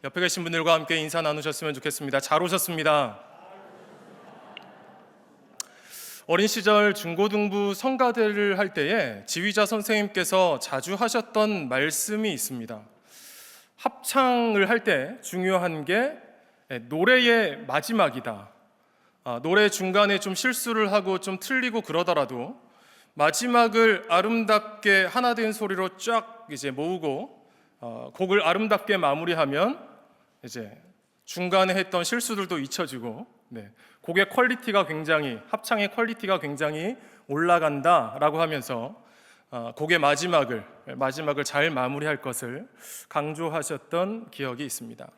옆에 계신 분들과 함께 인사 나누셨으면 좋겠습니다. 잘 오셨습니다. 어린 시절 중고등부 성가대를 할 때에 지휘자 선생님께서 자주 하셨던 말씀이 있습니다. 합창을 할 때 중요한 게 노래의 마지막이다. 노래 중간에 좀 실수를 하고 좀 틀리고 그러더라도 마지막을 아름답게 하나 된 소리로 쫙 이제 모으고 곡을 아름답게 마무리하면 이제 중간에 했던 실수들도 잊혀지고 곡의 퀄리티가 굉장히, 합창의 퀄리티가 굉장히 올라간다라고 하면서 곡의 마지막을 잘 마무리할 것을 강조하셨던 기억이 있습니다.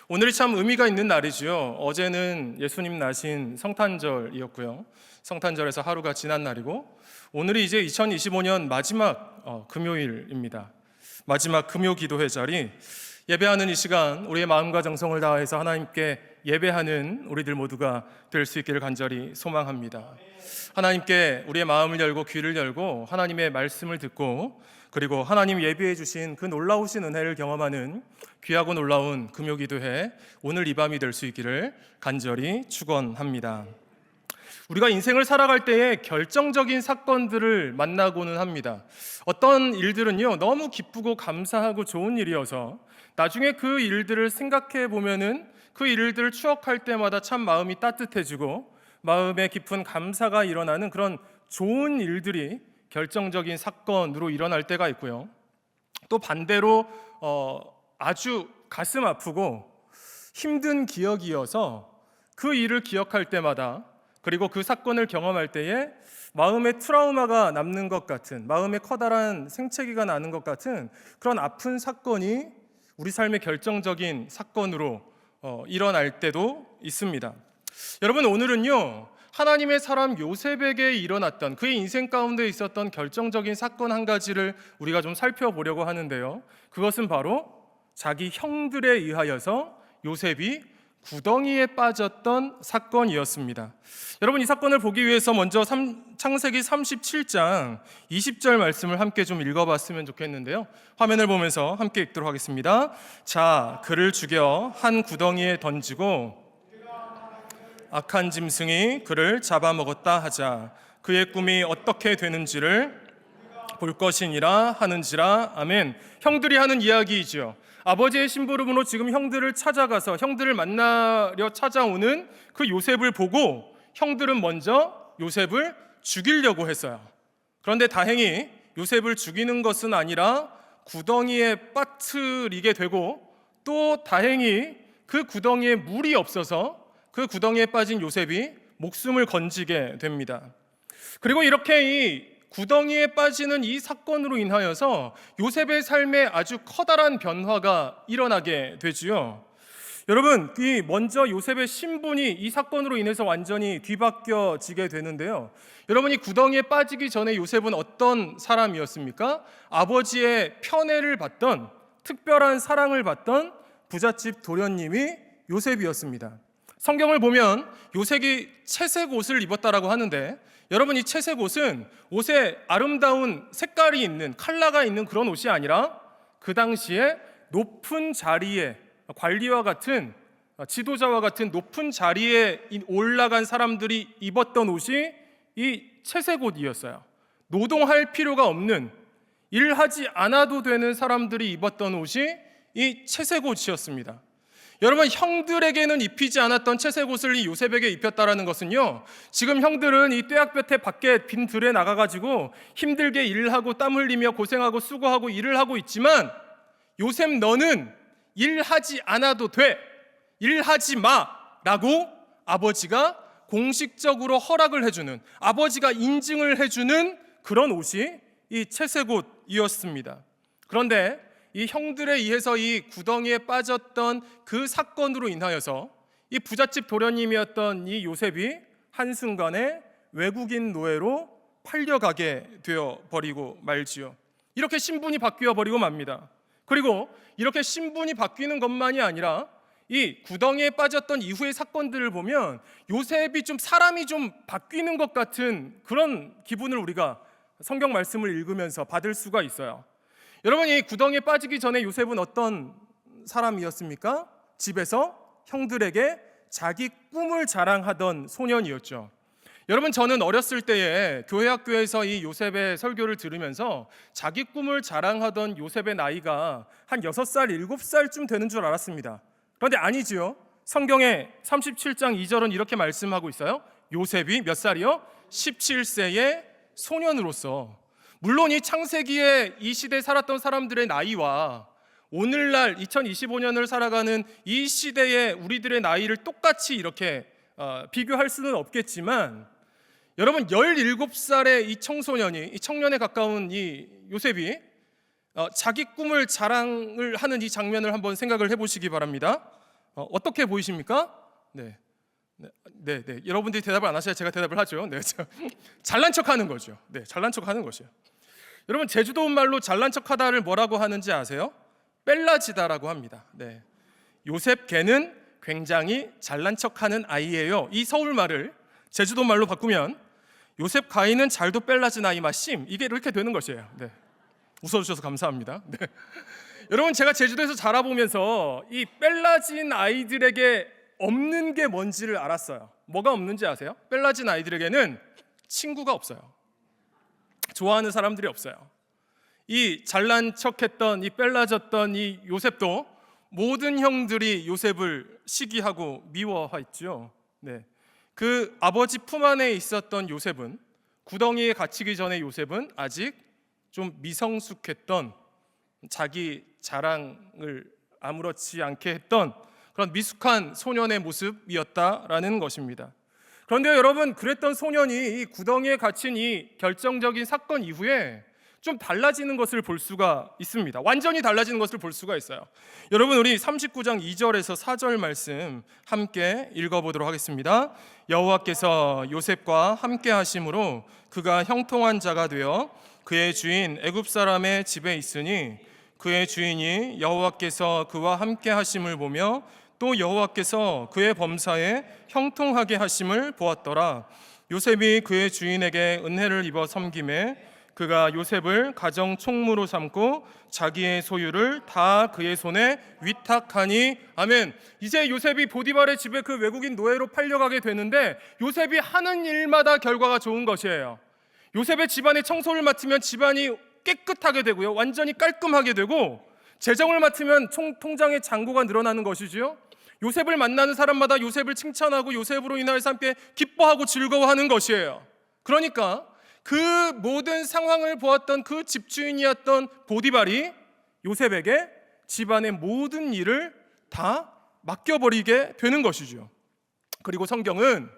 오늘이 참 의미가 있는 날이지요. 어제는 예수님 나신 성탄절이었고요. 성탄절에서 하루가 지난 날이고, 오늘이 이제 2025년 마지막 금요일입니다. 마지막 금요 기도회 자리, 예배하는 이 시간 우리의 마음과 정성을 다해서 하나님께 예배하는 우리들 모두가 될 수 있기를 간절히 소망합니다. 하나님께 우리의 마음을 열고 귀를 열고 하나님의 말씀을 듣고, 그리고 하나님 예비해 주신 그 놀라우신 은혜를 경험하는 귀하고 놀라운 금요 기도회, 오늘 이 밤이 될 수 있기를 간절히 축원합니다. 우리가 인생을 살아갈 때에 결정적인 사건들을 만나고는 합니다. 어떤 일들은요, 너무 기쁘고 감사하고 좋은 일이어서 나중에 그 일들을 생각해 보면은 그 일들을 추억할 때마다 참 마음이 따뜻해지고 마음에 깊은 감사가 일어나는 그런 좋은 일들이 결정적인 사건으로 일어날 때가 있고요. 또 반대로 아주 가슴 아프고 힘든 기억이어서 그 일을 기억할 때마다, 그리고 그 사건을 경험할 때에 마음의 트라우마가 남는 것 같은, 마음의 커다란 생채기가 나는 것 같은 그런 아픈 사건이 우리 삶의 결정적인 사건으로 일어날 때도 있습니다. 여러분, 오늘은요, 하나님의 사람 요셉에게 일어났던, 그의 인생 가운데 있었던 결정적인 사건 한 가지를 우리가 좀 살펴보려고 하는데요, 그것은 바로 자기 형들에 의하여서 요셉이 구덩이에 빠졌던 사건이었습니다. 여러분, 이 사건을 보기 위해서 먼저 창세기 37장 20절 말씀을 함께 좀 읽어봤으면 좋겠는데요, 화면을 보면서 함께 읽도록 하겠습니다. 자, 그를 죽여 한 구덩이에 던지고 악한 짐승이 그를 잡아먹었다 하자. 그의 꿈이 어떻게 되는지를 볼 것이니라 하는지라. 아멘. 형들이 하는 이야기이죠. 아버지의 심부름으로 지금 형들을 찾아가서 형들을 만나려 찾아오는 그 요셉을 보고 형들은 먼저 요셉을 죽이려고 했어요. 그런데 다행히 요셉을 죽이는 것은 아니라 구덩이에 빠뜨리게 되고, 또 다행히 그 구덩이에 물이 없어서 그 구덩이에 빠진 요셉이 목숨을 건지게 됩니다. 그리고 이렇게 이 구덩이에 빠지는 이 사건으로 인하여서 요셉의 삶에 아주 커다란 변화가 일어나게 되지요. 여러분, 먼저 요셉의 신분이 이 사건으로 인해서 완전히 뒤바뀌어지게 되는데요, 여러분이 구덩이에 빠지기 전에 요셉은 어떤 사람이었습니까? 아버지의 편애를 받던, 특별한 사랑을 받던 부잣집 도련님이 요셉이었습니다. 성경을 보면 요셉이 채색 옷을 입었다라고 하는데, 여러분, 이 채색 옷은 옷에 아름다운 색깔이 있는, 컬러가 있는 그런 옷이 아니라 그 당시에 높은 자리에, 관리와 같은, 지도자와 같은 높은 자리에 올라간 사람들이 입었던 옷이 이 채색 옷이었어요. 노동할 필요가 없는, 일하지 않아도 되는 사람들이 입었던 옷이 이 채색 옷이었습니다. 여러분, 형들에게는 입히지 않았던 채색 옷을 이 요셉에게 입혔다라는 것은요, 지금 형들은 이 떼약볕에 밖에 빈 들에 나가가지고 힘들게 일을 하고 땀 흘리며 고생하고 수고하고 일을 하고 있지만, 요셉 너는 일하지 않아도 돼, 일하지 마라고 아버지가 공식적으로 허락을 해주는, 아버지가 인증을 해주는 그런 옷이 이 채색 옷이었습니다. 그런데 이 형들에 의해서 이 구덩이에 빠졌던 그 사건으로 인하여서 이 부잣집 도련님이었던 이 요셉이 한순간에 외국인 노예로 팔려가게 되어버리고 말지요. 이렇게 신분이 바뀌어 버리고 맙니다. 그리고 이렇게 신분이 바뀌는 것만이 아니라 이 구덩이에 빠졌던 이후의 사건들을 보면 요셉이 좀 사람이 좀 바뀌는 것 같은 그런 기분을 우리가 성경 말씀을 읽으면서 받을 수가 있어요. 여러분, 이 구덩이에 빠지기 전에 요셉은 어떤 사람이었습니까? 집에서 형들에게 자기 꿈을 자랑하던 소년이었죠. 여러분, 저는 어렸을 때에 교회 학교에서 이 요셉의 설교를 들으면서 자기 꿈을 자랑하던 요셉의 나이가 한 6살, 7살쯤 되는 줄 알았습니다. 그런데 아니지요. 성경의 37장 2절은 이렇게 말씀하고 있어요. 요셉이 몇 살이요? 17세의 소년으로서. 물론 이 창세기에 이 시대에 살았던 사람들의 나이와 오늘날 2025년을 살아가는 이 시대의 우리들의 나이를 똑같이 이렇게 비교할 수는 없겠지만, 여러분 17살의 이 청소년이, 이 청년에 가까운 이 요셉이 자기 꿈을 자랑을 하는 이 장면을 한번 생각을 해보시기 바랍니다. 어떻게 보이십니까? 네. 여러분들이 대답을 안 하셔야 제가 대답을 하죠. 네, 잘난 척하는 거죠. 네, 잘난 척하는 것이요. 여러분, 제주도 말로 잘난 척하다를 뭐라고 하는지 아세요? 뺄라지다라고 합니다. 네, 요셉 걔는 굉장히 잘난 척하는 아이예요. 이 서울 말을 제주도 말로 바꾸면 요셉 가인은 잘도 뺄라진 아이 마심, 이게 이렇게 되는 것이에요. 네, 웃어주셔서 감사합니다. 네. 여러분, 제가 제주도에서 자라보면서 이 뺄라진 아이들에게 없는 게 뭔지를 알았어요. 뭐가 없는지 아세요? 뺄라진 아이들에게는 친구가 없어요. 좋아하는 사람들이 없어요. 이 잘난 척했던, 이 뺄라졌던 이 요셉도 모든 형들이 요셉을 시기하고 미워했죠. 네. 그 아버지 품 안에 있었던 요셉은, 구덩이에 갇히기 전에 요셉은 아직 좀 미성숙했던, 자기 자랑을 아무렇지 않게 했던 그런 미숙한 소년의 모습이었다라는 것입니다. 그런데 여러분, 그랬던 소년이 이 구덩이에 갇힌 이 결정적인 사건 이후에 좀 달라지는 것을 볼 수가 있습니다. 완전히 달라지는 것을 볼 수가 있어요. 여러분, 우리 39장 2절에서 4절 말씀 함께 읽어보도록 하겠습니다. 여호와께서 요셉과 함께 하심으로 그가 형통한 자가 되어 그의 주인 애굽 사람의 집에 있으니 그의 주인이 여호와께서 그와 함께 하심을 보며 또 여호와께서 그의 범사에 형통하게 하심을 보았더라. 요셉이 그의 주인에게 은혜를 입어 섬김에 그가 요셉을 가정 총무로 삼고 자기의 소유를 다 그의 손에 위탁하니. 아멘. 이제 요셉이 보디발의 집에 그 외국인 노예로 팔려가게 되는데, 요셉이 하는 일마다 결과가 좋은 것이에요. 요셉의 집안의 청소를 맡으면 집안이 깨끗하게 되고요, 완전히 깔끔하게 되고, 재정을 맡으면 통장의 잔고가 늘어나는 것이지요. 요셉을 만나는 사람마다 요셉을 칭찬하고 요셉으로 인하여서 함께 기뻐하고 즐거워하는 것이에요. 그러니까 그 모든 상황을 보았던 그 집주인이었던 보디발이 요셉에게 집안의 모든 일을 다 맡겨버리게 되는 것이죠. 그리고 성경은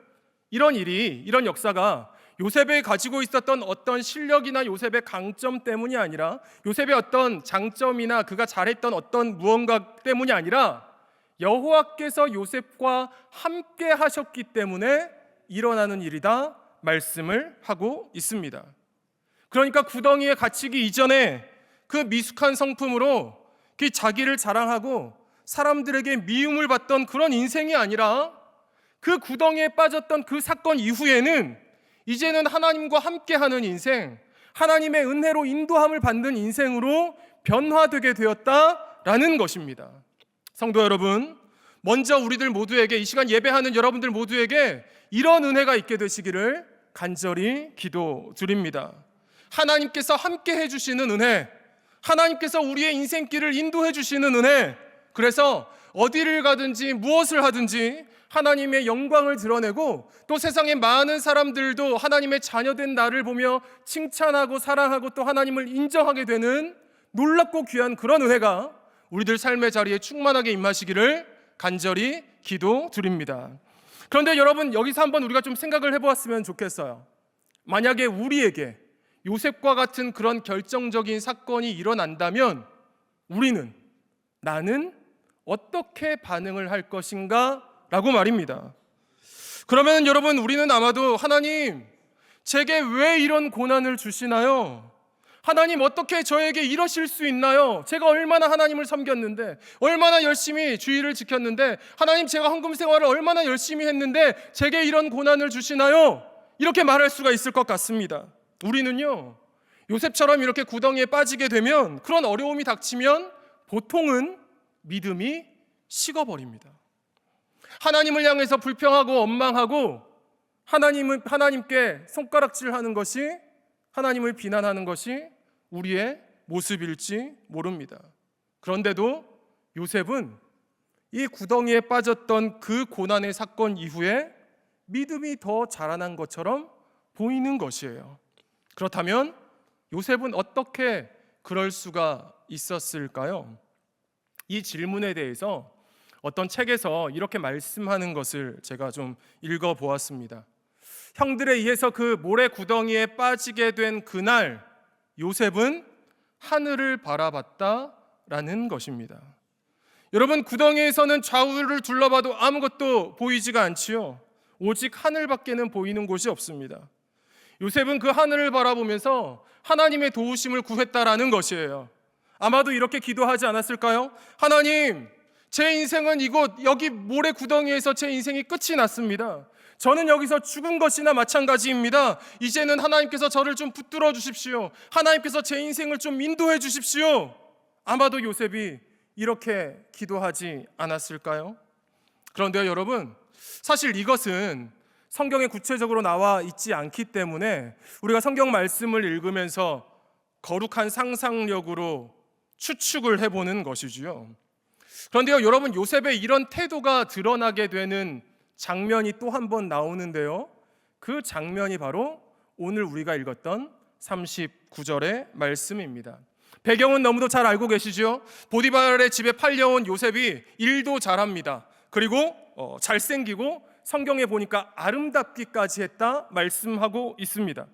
이런 역사가 요셉이 가지고 있었던 어떤 실력이나 요셉의 강점 때문이 아니라, 요셉의 어떤 장점이나 그가 잘했던 어떤 무언가 때문이 아니라, 여호와께서 요셉과 함께 하셨기 때문에 일어나는 일이다 말씀을 하고 있습니다. 그러니까 구덩이에 갇히기 이전에 그 미숙한 성품으로 그 자기를 자랑하고 사람들에게 미움을 받던 그런 인생이 아니라, 그 구덩이에 빠졌던 그 사건 이후에는 이제는 하나님과 함께하는 인생, 하나님의 은혜로 인도함을 받는 인생으로 변화되게 되었다라는 것입니다. 성도 여러분, 먼저 우리들 모두에게, 이 시간 예배하는 여러분들 모두에게 이런 은혜가 있게 되시기를 간절히 기도드립니다. 하나님께서 함께 해주시는 은혜, 하나님께서 우리의 인생길을 인도해 주시는 은혜, 그래서 어디를 가든지 무엇을 하든지 하나님의 영광을 드러내고, 또 세상의 많은 사람들도 하나님의 자녀된 나를 보며 칭찬하고 사랑하고 또 하나님을 인정하게 되는 놀랍고 귀한 그런 은혜가 우리들 삶의 자리에 충만하게 임하시기를 간절히 기도드립니다. 그런데 여러분, 여기서 한번 우리가 좀 생각을 해보았으면 좋겠어요. 만약에 우리에게 요셉과 같은 그런 결정적인 사건이 일어난다면 나는 어떻게 반응을 할 것인가 라고 말입니다. 그러면 여러분, 우리는 아마도 하나님, 제게 왜 이런 고난을 주시나요? 하나님, 어떻게 저에게 이러실 수 있나요? 제가 얼마나 하나님을 섬겼는데, 얼마나 열심히 주의를 지켰는데, 하나님, 제가 헌금 생활을 얼마나 열심히 했는데 제게 이런 고난을 주시나요? 이렇게 말할 수가 있을 것 같습니다. 우리는요, 요셉처럼 이렇게 구덩이에 빠지게 되면, 그런 어려움이 닥치면 보통은 믿음이 식어버립니다. 하나님을 향해서 불평하고 원망하고 하나님께 손가락질하는 것이, 하나님을 비난하는 것이 우리의 모습일지 모릅니다. 그런데도 요셉은 이 구덩이에 빠졌던 그 고난의 사건 이후에 믿음이 더 자라난 것처럼 보이는 것이에요. 그렇다면 요셉은 어떻게 그럴 수가 있었을까요? 이 질문에 대해서 어떤 책에서 이렇게 말씀하는 것을 제가 좀 읽어보았습니다. 형들에 의해서 그 모래 구덩이에 빠지게 된 그날 요셉은 하늘을 바라봤다라는 것입니다. 여러분, 구덩이에서는 좌우를 둘러봐도 아무것도 보이지가 않지요. 오직 하늘밖에는 보이는 곳이 없습니다. 요셉은 그 하늘을 바라보면서 하나님의 도우심을 구했다라는 것이에요. 아마도 이렇게 기도하지 않았을까요? 하나님, 제 인생은 여기 모래 구덩이에서 제 인생이 끝이 났습니다. 저는 여기서 죽은 것이나 마찬가지입니다. 이제는 하나님께서 저를 좀 붙들어 주십시오. 하나님께서 제 인생을 좀 인도해 주십시오. 아마도 요셉이 이렇게 기도하지 않았을까요? 그런데요, 여러분, 사실 이것은 성경에 구체적으로 나와 있지 않기 때문에 우리가 성경 말씀을 읽으면서 거룩한 상상력으로 추측을 해보는 것이지요. 그런데요, 여러분, 요셉의 이런 태도가 드러나게 되는 장면이 또 한 번 나오는데요, 그 장면이 바로 오늘 우리가 읽었던 39절의 말씀입니다. 배경은 너무도 잘 알고 계시죠? 보디발의 집에 팔려온 요셉이 일도 잘합니다. 그리고 잘생기고 성경에 보니까 아름답기까지 했다 말씀하고 있습니다.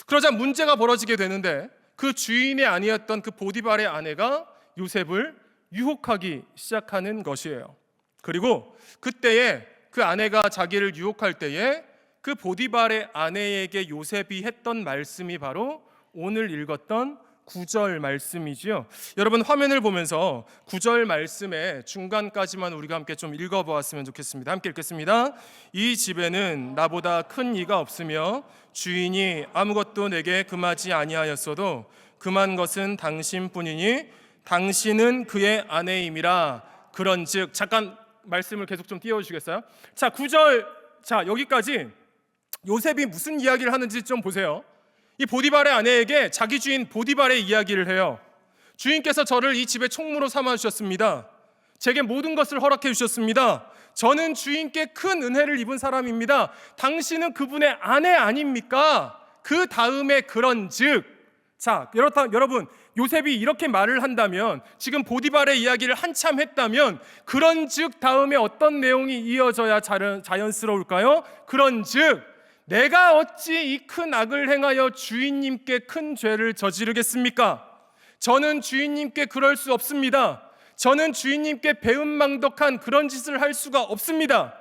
그러자 문제가 벌어지게 되는데 그 주인이 아니었던 그 보디발의 아내가 요셉을 유혹하기 시작하는 것이에요. 그리고 그때에 그 아내가 자기를 유혹할 때에 그 보디발의 아내에게 요셉이 했던 말씀이 바로 오늘 읽었던 9절 말씀이지요. 여러분, 화면을 보면서 9절 말씀의 중간까지만 우리가 함께 좀 읽어보았으면 좋겠습니다. 함께 읽겠습니다. 이 집에는 나보다 큰 이가 없으며 주인이 아무것도 내게 금하지 아니하였어도 금한 것은 당신뿐이니 당신은 그의 아내임이라. 그런즉, 잠깐 말씀을 계속 좀 띄워주시겠어요? 자, 9절, 여기까지 요셉이 무슨 이야기를 하는지 좀 보세요. 이 보디발의 아내에게 자기 주인 보디발의 이야기를 해요. 주인께서 저를 이 집의 총무로 삼아주셨습니다. 제게 모든 것을 허락해 주셨습니다. 저는 주인께 큰 은혜를 입은 사람입니다. 당신은 그분의 아내 아닙니까? 그 다음에 그런즉, 여러분, 요셉이 이렇게 말을 한다면, 지금 보디발의 이야기를 한참 했다면 그런즉 다음에 어떤 내용이 이어져야 자연스러울까요? 그런즉 내가 어찌 이 큰 악을 행하여 주인님께 큰 죄를 저지르겠습니까? 저는 주인님께 그럴 수 없습니다. 저는 주인님께 배은망덕한 그런 짓을 할 수가 없습니다.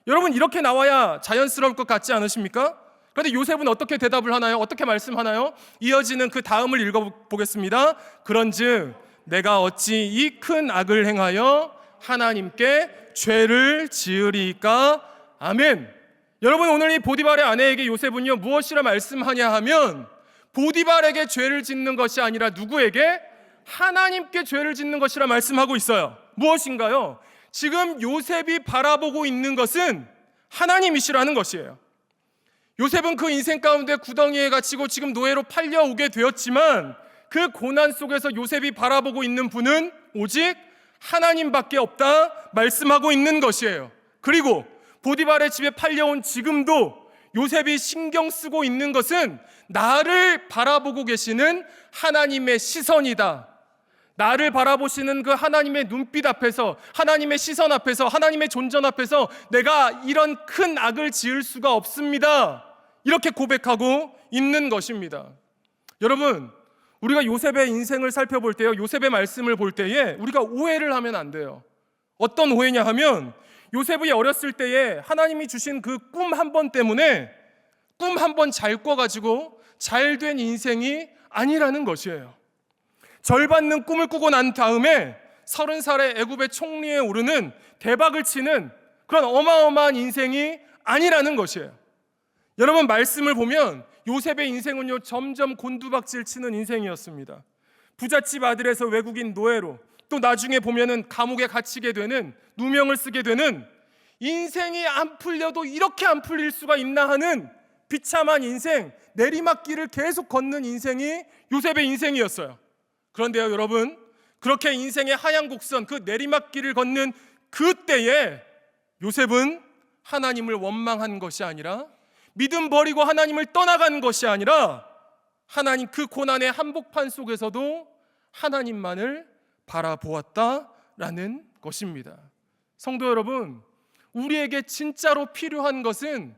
여러분, 이렇게 나와야 자연스러울 것 같지 않으십니까? 그런데 요셉은 어떻게 대답을 하나요? 어떻게 말씀하나요? 이어지는 그 다음을 읽어보겠습니다. 그런즉 내가 어찌 이 큰 악을 행하여 하나님께 죄를 지으리까? 아멘. 여러분, 오늘 이 보디발의 아내에게 요셉은요 무엇이라 말씀하냐 하면, 보디발에게 죄를 짓는 것이 아니라 누구에게? 하나님께 죄를 짓는 것이라 말씀하고 있어요. 무엇인가요? 지금 요셉이 바라보고 있는 것은 하나님이시라는 것이에요. 요셉은 그 인생 가운데 구덩이에 갇히고 지금 노예로 팔려오게 되었지만 그 고난 속에서 요셉이 바라보고 있는 분은 오직 하나님밖에 없다 말씀하고 있는 것이에요. 그리고 보디발의 집에 팔려온 지금도 요셉이 신경 쓰고 있는 것은 나를 바라보고 계시는 하나님의 시선이다. 나를 바라보시는 그 하나님의 눈빛 앞에서, 하나님의 시선 앞에서, 하나님의 존전 앞에서 내가 이런 큰 악을 지을 수가 없습니다. 이렇게 고백하고 있는 것입니다. 여러분, 우리가 요셉의 인생을 살펴볼 때요, 요셉의 말씀을 볼 때에 우리가 오해를 하면 안 돼요. 어떤 오해냐 하면, 요셉이 어렸을 때에 하나님이 주신 그 꿈 한 번 때문에 꿈 한 번 잘 꿔가지고 잘 된 인생이 아니라는 것이에요. 절 받는 꿈을 꾸고 난 다음에 30살의 애굽의 총리에 오르는 대박을 치는 그런 어마어마한 인생이 아니라는 것이에요. 여러분, 말씀을 보면 요셉의 인생은요 점점 곤두박질 치는 인생이었습니다. 부잣집 아들에서 외국인 노예로, 또 나중에 보면은 감옥에 갇히게 되는, 누명을 쓰게 되는, 인생이 안 풀려도 이렇게 안 풀릴 수가 있나 하는 비참한 인생, 내리막길을 계속 걷는 인생이 요셉의 인생이었어요. 그런데요 여러분, 그렇게 인생의 하얀 곡선, 그 내리막길을 걷는 그때에 요셉은 하나님을 원망한 것이 아니라, 믿음 버리고 하나님을 떠나간 것이 아니라, 하나님 그 고난의 한복판 속에서도 하나님만을 바라보았다라는 것입니다. 성도 여러분, 우리에게 진짜로 필요한 것은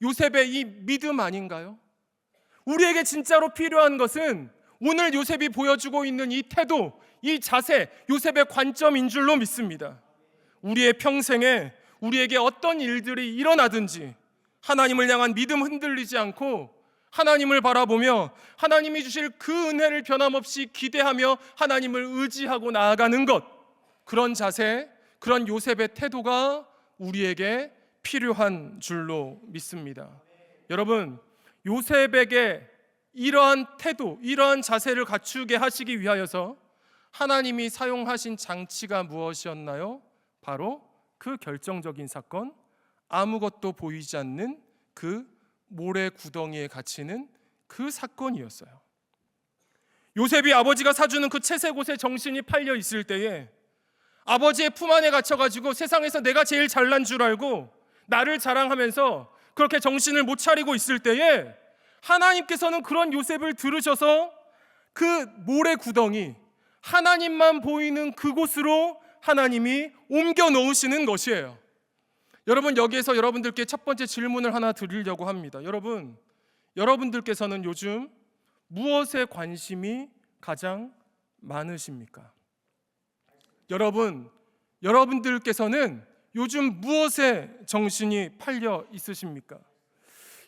요셉의 이 믿음 아닌가요? 우리에게 진짜로 필요한 것은 오늘 요셉이 보여주고 있는 이 태도, 이 자세, 요셉의 관점인 줄로 믿습니다. 우리의 평생에 우리에게 어떤 일들이 일어나든지 하나님을 향한 믿음 흔들리지 않고 하나님을 바라보며 하나님이 주실 그 은혜를 변함없이 기대하며 하나님을 의지하고 나아가는 것, 그런 자세, 그런 요셉의 태도가 우리에게 필요한 줄로 믿습니다. 여러분, 요셉에게 이러한 태도, 이러한 자세를 갖추게 하시기 위하여서 하나님이 사용하신 장치가 무엇이었나요? 바로 그 결정적인 사건, 아무것도 보이지 않는 그 모래 구덩이에 갇히는 그 사건이었어요. 요셉이 아버지가 사주는 그 채색옷에 정신이 팔려 있을 때에, 아버지의 품 안에 갇혀가지고 세상에서 내가 제일 잘난 줄 알고 나를 자랑하면서 그렇게 정신을 못 차리고 있을 때에, 하나님께서는 그런 요셉을 들으셔서 그 모래 구덩이, 하나님만 보이는 그곳으로 하나님이 옮겨 놓으시는 것이에요. 여러분, 여기에서 여러분들께 첫 번째 질문을 하나 드리려고 합니다. 여러분, 여러분들께서는 요즘 무엇에 관심이 가장 많으십니까? 여러분들께서는 요즘 무엇에 정신이 팔려 있으십니까?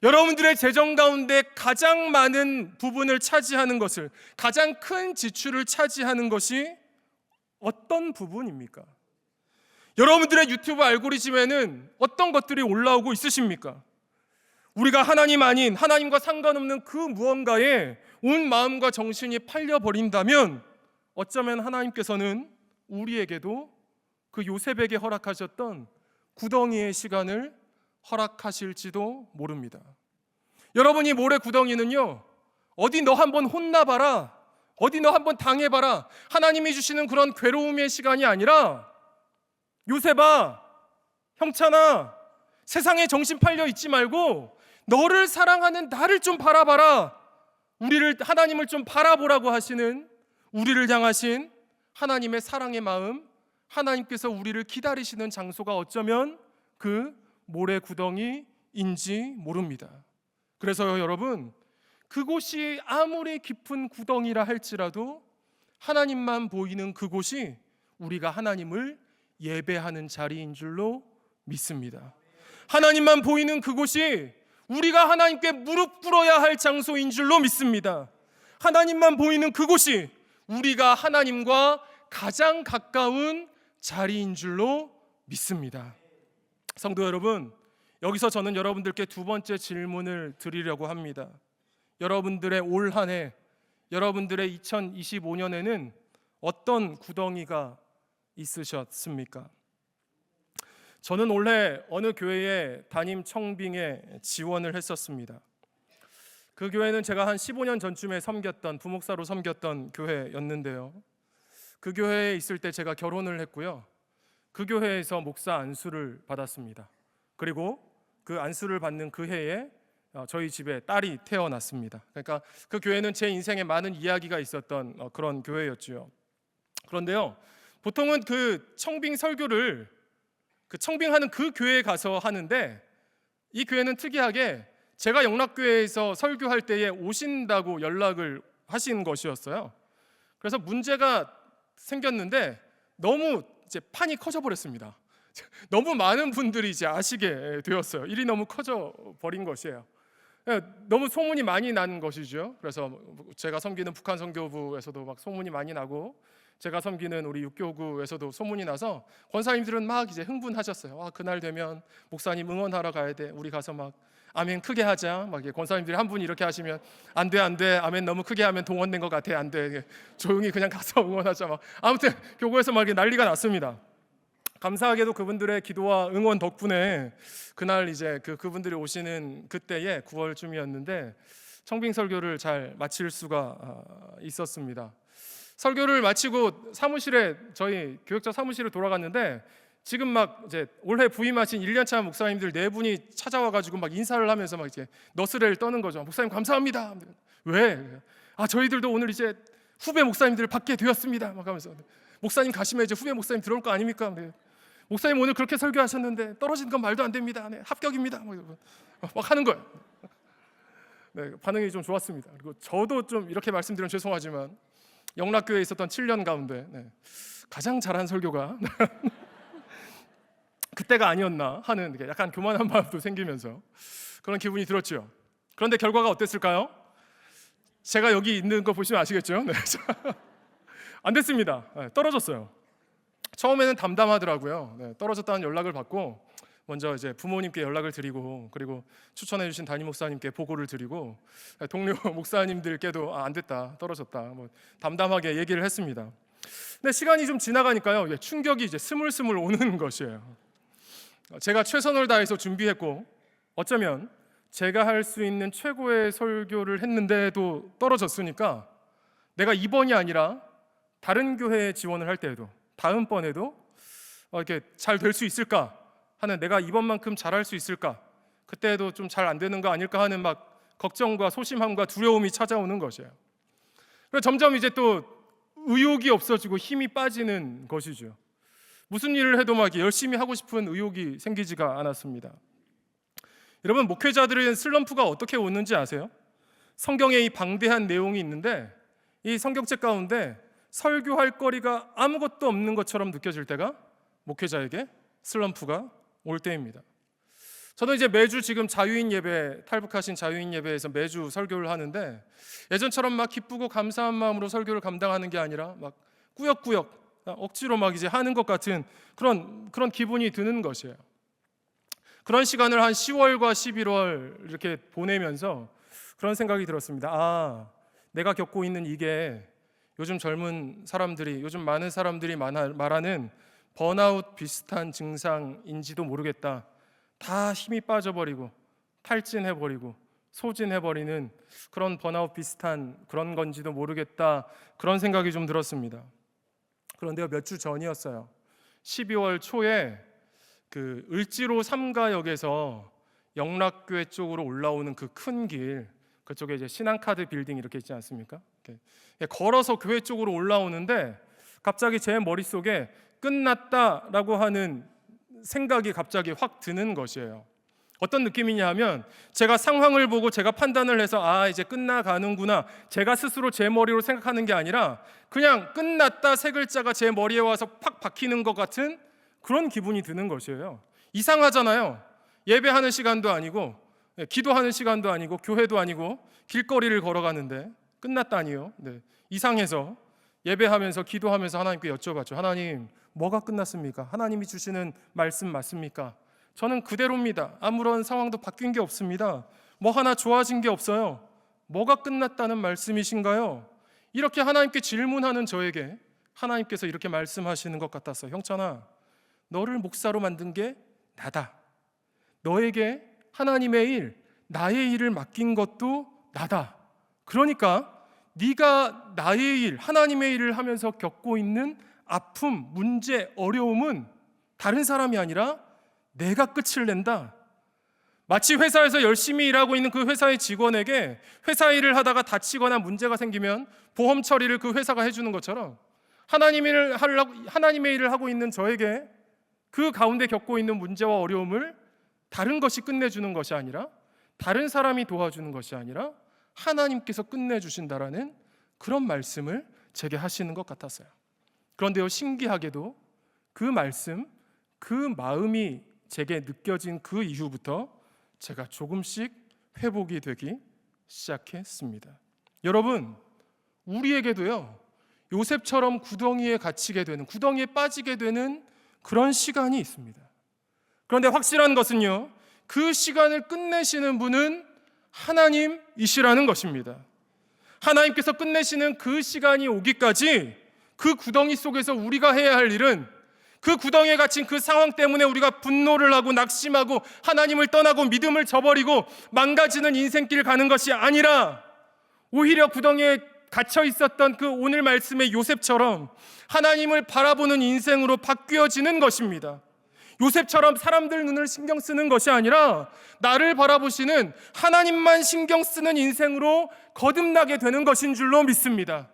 여러분들의 재정 가운데 가장 많은 부분을 차지하는 것을, 가장 큰 지출을 차지하는 것이 어떤 부분입니까? 여러분들의 유튜브 알고리즘에는 어떤 것들이 올라오고 있으십니까? 우리가 하나님 아닌, 하나님과 상관없는 그 무언가에 온 마음과 정신이 팔려버린다면 어쩌면 하나님께서는 우리에게도 그 요셉에게 허락하셨던 구덩이의 시간을 허락하실지도 모릅니다. 여러분, 이 모래 구덩이는요, 어디 너 한번 혼나봐라, 어디 너 한번 당해봐라, 하나님이 주시는 그런 괴로움의 시간이 아니라, 요셉아, 형찬아, 세상에 정신 팔려 있지 말고 너를 사랑하는 나를 좀 바라봐라, 하나님을 좀 바라보라고 하시는, 우리를 향하신 하나님의 사랑의 마음, 하나님께서 우리를 기다리시는 장소가 어쩌면 그 모래 구덩이인지 모릅니다. 그래서 여러분, 그곳이 아무리 깊은 구덩이라 할지라도 하나님만 보이는 그곳이 우리가 하나님을 예배하는 자리인 줄로 믿습니다. 하나님만 보이는 그곳이 우리가 하나님께 무릎 꿇어야 할 장소인 줄로 믿습니다. 하나님만 보이는 그곳이 우리가 하나님과 가장 가까운 자리인 줄로 믿습니다. 성도 여러분, 여기서 저는 여러분들께 두 번째 질문을 드리려고 합니다. 여러분들의 올 한 해, 여러분들의 2025년에는 어떤 구덩이가 있으셨습니까? 저는 올해 어느 교회에 담임 청빙에 지원을 했었습니다. 그 교회는 제가 한 15년 전쯤에 섬겼던, 부목사로 섬겼던 교회였는데요. 그 교회에 있을 때 제가 결혼을 했고요. 그 교회에서 목사 안수를 받았습니다. 그리고 그 안수를 받는 그 해에 저희 집에 딸이 태어났습니다. 그러니까 그 교회는 제 인생에 많은 이야기가 있었던 그런 교회였죠. 그런데요, 보통은 그 청빙 설교를 그 청빙하는 그 교회에 가서 하는데, 이 교회는 특이하게 제가 영락교회에서 설교할 때에 오신다고 연락을 하신 것이었어요. 그래서 문제가 생겼는데 너무 이제 판이 커져 버렸습니다. 너무 많은 분들이 이제 아시게 되었어요. 일이 너무 커져 버린 것이에요. 너무 소문이 많이 난 것이죠. 그래서 제가 섬기는 북한 선교부에서도 막 소문이 많이 나고, 제가 섬기는 우리 육교구에서도 소문이 나서 권사님들은 막 이제 흥분하셨어요. 그날 되면 목사님 응원하러 가야 돼. 우리 가서 막 아멘 크게 하자. 막 권사님들이 한 분이 이렇게 하시면 안 돼, 안 돼. 아멘 너무 크게 하면 동원된 것 같아. 안 돼. 조용히 그냥 가서 응원하자. 막 아무튼 교구에서 막 이렇게 난리가 났습니다. 감사하게도 그분들의 기도와 응원 덕분에 그날 이제 그분들이 오시는 그때에 9월쯤이었는데 청빙 설교를 잘 마칠 수가 있었습니다. 설교를 마치고 사무실에 저희 교역자 사무실에 돌아갔는데 지금 막 이제 올해 부임하신 1년차 목사님들 4분이 찾아와 가지고 막 인사를 하면서 막 이제 너스레를 떠는 거죠. 목사님 감사합니다. 왜? 저희들도 오늘 이제 후배 목사님들을 받게 되었습니다. 막 하면서 목사님 가시면 이제 후배 목사님 들어올 거 아닙니까? 목사님 오늘 그렇게 설교하셨는데 떨어지는 건 말도 안 됩니다. 네, 합격입니다. 막 하는 거예요. 네, 반응이 좀 좋았습니다. 그리고 저도 좀 이렇게 말씀드리면 죄송하지만 영락교회에 있었던 7년 가운데 가장 잘한 설교가 그때가 아니었나 하는 약간 교만한 마음도 생기면서 그런 기분이 들었죠. 그런데 결과가 어땠을까요? 제가 여기 있는 거 보시면 아시겠죠? 네. 안 됐습니다. 네, 떨어졌어요. 처음에는 담담하더라고요. 네, 떨어졌다는 연락을 받고 먼저 이제 부모님께 연락을 드리고 그리고 추천해 주신 담임 목사님께 보고를 드리고 동료 목사님들께도 안 됐다, 떨어졌다, 뭐 담담하게 얘기를 했습니다. 근데 시간이 좀 지나가니까요, 충격이 이제 스물스물 오는 것이에요. 제가 최선을 다해서 준비했고 어쩌면 제가 할 수 있는 최고의 설교를 했는데도 떨어졌으니까 내가 이번이 아니라 다른 교회에 지원을 할 때에도 다음번에도 이렇게 잘 될 수 있을까 하는, 내가 이번만큼 잘할 수 있을까, 그때도 좀 잘 안 되는 거 아닐까 하는 막 걱정과 소심함과 두려움이 찾아오는 것이에요. 그래서 점점 이제 또 의욕이 없어지고 힘이 빠지는 것이죠. 무슨 일을 해도 막 열심히 하고 싶은 의욕이 생기지가 않았습니다. 여러분, 목회자들은 슬럼프가 어떻게 오는지 아세요? 성경에 이 방대한 내용이 있는데 이 성경책 가운데 설교할 거리가 아무것도 없는 것처럼 느껴질 때가 목회자에게 슬럼프가 올 때입니다. 저는 이제 매주 지금 자유인 예배, 탈북하신 자유인 예배에서 매주 설교를 하는데 예전처럼 막 기쁘고 감사한 마음으로 설교를 감당하는 게 아니라 막 꾸역꾸역 억지로 막 이제 하는 것 같은 그런 기분이 드는 것이에요. 그런 시간을 한 10월과 11월 이렇게 보내면서 그런 생각이 들었습니다. 내가 겪고 있는 이게 요즘 젊은 사람들이, 요즘 많은 사람들이 말하는 번아웃 비슷한 증상인지도 모르겠다. 다 힘이 빠져버리고 탈진해버리고 소진해버리는 그런 번아웃 비슷한 그런 건지도 모르겠다. 그런 생각이 좀 들었습니다. 그런데요, 몇 주 전이었어요. 12월 초에 그 을지로 삼가역에서 영락교회 쪽으로 올라오는 그 큰 길, 그쪽에 이제 신한카드 빌딩 이렇게 있지 않습니까? 이렇게 걸어서 교회 쪽으로 올라오는데 갑자기 제 머릿속에 끝났다라고 하는 생각이 갑자기 확 드는 것이에요. 어떤 느낌이냐 하면 제가 상황을 보고 제가 판단을 해서 이제 끝나가는구나, 제가 스스로 제 머리로 생각하는 게 아니라 그냥 끝났다 세 글자가 제 머리에 와서 팍 박히는 것 같은 그런 기분이 드는 것이에요. 이상하잖아요. 예배하는 시간도 아니고 기도하는 시간도 아니고 교회도 아니고 길거리를 걸어가는데 끝났다니요. 이상해서 예배하면서 기도하면서 하나님께 여쭤봤죠. 하나님, 뭐가 끝났습니까? 하나님이 주시는 말씀 맞습니까? 저는 그대로입니다. 아무런 상황도 바뀐 게 없습니다. 뭐 하나 좋아진 게 없어요. 뭐가 끝났다는 말씀이신가요? 이렇게 하나님께 질문하는 저에게 하나님께서 이렇게 말씀하시는 것 같았어요. 형찬아, 너를 목사로 만든 게 나다. 너에게 하나님의 일, 나의 일을 맡긴 것도 나다. 그러니까 네가 나의 일, 하나님의 일을 하면서 겪고 있는 아픔, 문제, 어려움은 다른 사람이 아니라 내가 끝을 낸다. 마치 회사에서 열심히 일하고 있는 그 회사의 직원에게 회사 일을 하다가 다치거나 문제가 생기면 보험 처리를 그 회사가 해주는 것처럼 하나님의 일을 하고 있는 저에게 그 가운데 겪고 있는 문제와 어려움을 다른 것이 끝내주는 것이 아니라, 다른 사람이 도와주는 것이 아니라 하나님께서 끝내주신다라는 그런 말씀을 제게 하시는 것 같았어요. 그런데요, 신기하게도 그 말씀, 그 마음이 제게 느껴진 그 이후부터 제가 조금씩 회복이 되기 시작했습니다. 여러분, 우리에게도요, 요셉처럼 구덩이에 갇히게 되는, 구덩이에 빠지게 되는 그런 시간이 있습니다. 그런데 확실한 것은요, 그 시간을 끝내시는 분은 하나님이시라는 것입니다. 하나님께서 끝내시는 그 시간이 오기까지 그 구덩이 속에서 우리가 해야 할 일은, 그 구덩이에 갇힌 그 상황 때문에 우리가 분노를 하고 낙심하고 하나님을 떠나고 믿음을 저버리고 망가지는 인생길 가는 것이 아니라, 오히려 구덩이에 갇혀 있었던 그 오늘 말씀의 요셉처럼 하나님을 바라보는 인생으로 바뀌어지는 것입니다. 요셉처럼 사람들 눈을 신경 쓰는 것이 아니라 나를 바라보시는 하나님만 신경 쓰는 인생으로 거듭나게 되는 것인 줄로 믿습니다.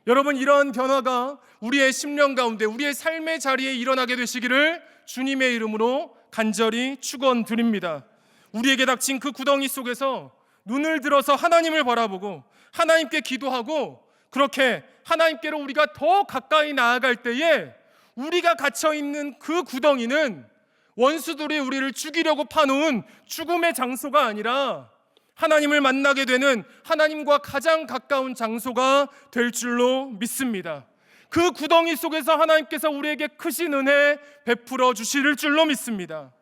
여러분, 이러한 변화가 우리의 심령 가운데, 우리의 삶의 자리에 일어나게 되시기를 주님의 이름으로 간절히 축원드립니다. 우리에게 닥친 그 구덩이 속에서 눈을 들어서 하나님을 바라보고 하나님께 기도하고, 그렇게 하나님께로 우리가 더 가까이 나아갈 때에 우리가 갇혀있는 그 구덩이는 원수들이 우리를 죽이려고 파놓은 죽음의 장소가 아니라 하나님을 만나게 되는 하나님과 가장 가까운 장소가 될 줄로 믿습니다. 그 구덩이 속에서 하나님께서 우리에게 크신 은혜 베풀어 주실 줄로 믿습니다.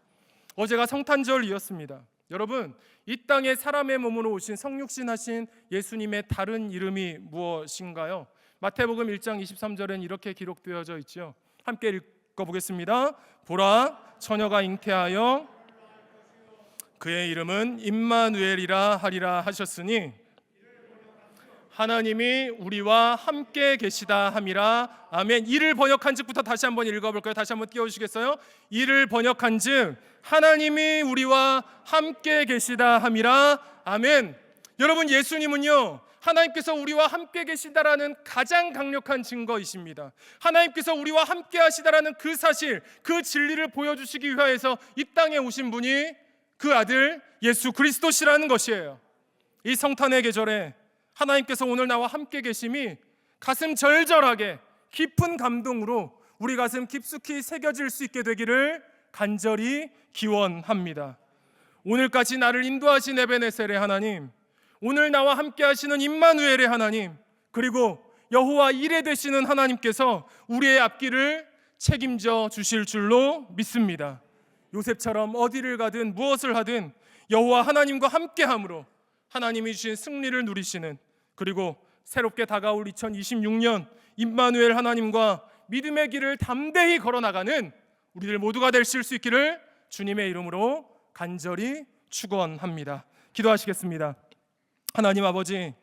어제가 성탄절이었습니다. 여러분, 이 땅에 사람의 몸으로 오신 성육신 하신 예수님의 다른 이름이 무엇인가요? 마태복음 1장 23절엔 이렇게 기록되어져 있죠. 함께 읽어보겠습니다. 보라, 처녀가 잉태하여 그의 이름은 임마누엘이라 하리라 하셨으니 하나님이 우리와 함께 계시다 함이라. 아멘. 이를 번역한 즉부터 다시 한번 읽어볼까요? 다시 한번 띄워주시겠어요? 이를 번역한 즉 하나님이 우리와 함께 계시다 함이라. 아멘. 여러분, 예수님은요, 하나님께서 우리와 함께 계시다라는 가장 강력한 증거이십니다. 하나님께서 우리와 함께 하시다라는 그 사실, 그 진리를 보여주시기 위하여서 이 땅에 오신 분이 그 아들 예수 그리스도시라는 것이에요. 이 성탄의 계절에 하나님께서 오늘 나와 함께 계심이 가슴 절절하게 깊은 감동으로 우리 가슴 깊숙이 새겨질 수 있게 되기를 간절히 기원합니다. 오늘까지 나를 인도하신 에베네셀의 하나님, 오늘 나와 함께 하시는 임마누엘의 하나님, 그리고 여호와 이레 되시는 하나님께서 우리의 앞길을 책임져 주실 줄로 믿습니다. 요셉처럼 어디를 가든 무엇을 하든 여호와 하나님과 함께함으로 하나님이 주신 승리를 누리시는, 그리고 새롭게 다가올 2026년 임마누엘 하나님과 믿음의 길을 담대히 걸어나가는 우리들 모두가 되실 수 있기를 주님의 이름으로 간절히 축원합니다. 기도하시겠습니다. 하나님 아버지,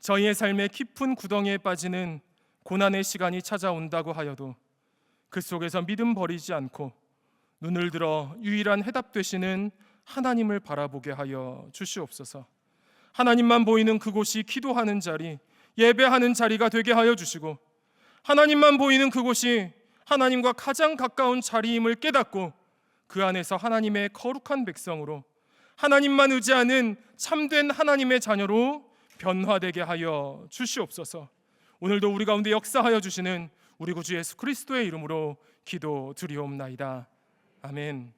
저희의 삶의 깊은 구덩이에 빠지는 고난의 시간이 찾아온다고 하여도 그 속에서 믿음 버리지 않고 눈을 들어 유일한 해답 되시는 하나님을 바라보게 하여 주시옵소서. 하나님만 보이는 그곳이 기도하는 자리, 예배하는 자리가 되게 하여 주시고, 하나님만 보이는 그곳이 하나님과 가장 가까운 자리임을 깨닫고 그 안에서 하나님의 거룩한 백성으로, 하나님만 의지하는 참된 하나님의 자녀로 변화되게 하여 주시옵소서. 오늘도 우리 가운데 역사하여 주시는 우리 구주 예수 그리스도의 이름으로 기도드리옵나이다. 아멘.